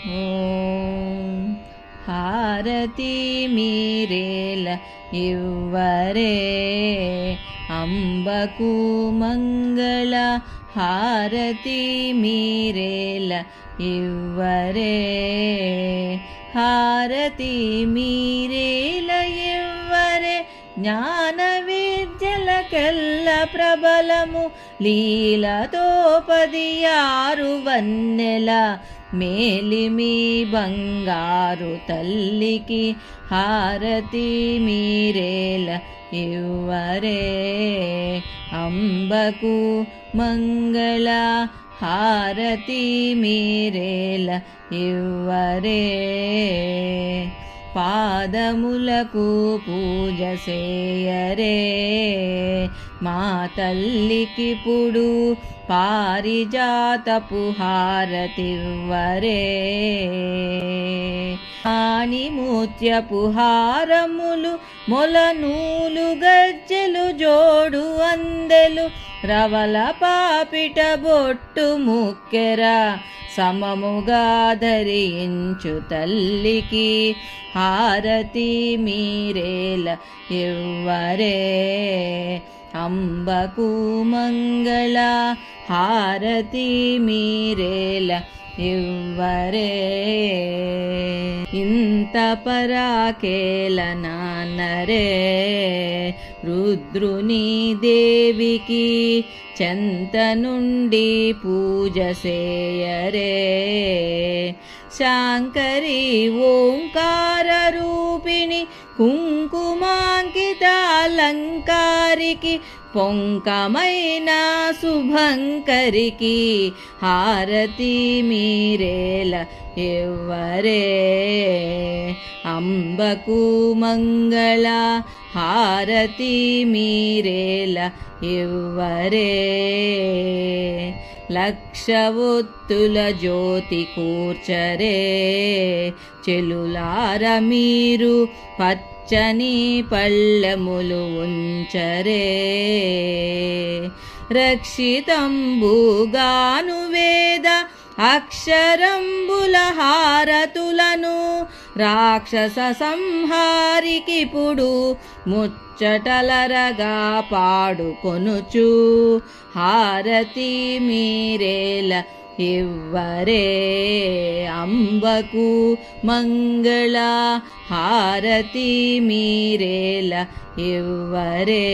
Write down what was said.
ఓం హారతి మీరేల ఇవ్వరే అంబకు మంగళ హారతి మీరేల ఇవ్వరే హారతి మీరేల ఇవ్వరే జ్ఞాన విద్యలకెల్ల ప్రబలము లీలతో 16 వన్నెల మేలిమి బంగారు తల్లికి హారతి మీరేల ఇవ్వరే అంబకు మంగళ హారతి మీరేల ఇవ్వరే పాదములకు పూజ చేయరే మా తల్లికిప్పుడు పారిజాతపు హారతివ్వరే ఆణిముత్యపు హారములు మొలనూలు గజ్జెలు జోడు అందెలు రవల పాపిట బొట్టు ముక్కెర సమముగా ధరించు తల్లికి హారతి మీరేల ఇవ్వరే అంబకు మంగళ హారతి మీరేల ఇవ్వరే ఇంత పరాకేల నాన్నరే రుద్రుని దేవికి చెంత నుండి పూజ చేయరే శాంకరి ఓంకార రూపిణి కుంకుమాంకిత అలంకారికి పొంకమైన శుభంకరికి హారతి మీరేల ఇవ్వరే అంబకు మంగళ హారతి మీరేల ఇవ్వరే లక్ష ఒత్తుల జ్యోతి కూర్చరే చెలులార మీరు పచ్చని పళ్ళెములు ఉంచరే రక్షితంబుగాను వేద అక్షరంబుల హారతులను రాక్షస సంహారికిప్పుడు ముచ్చటలరగా పాడుకొనుచు హారతి మీరేల ఇవ్వరే అంబకు మంగళ హారతి మీరేల ఇవ్వరే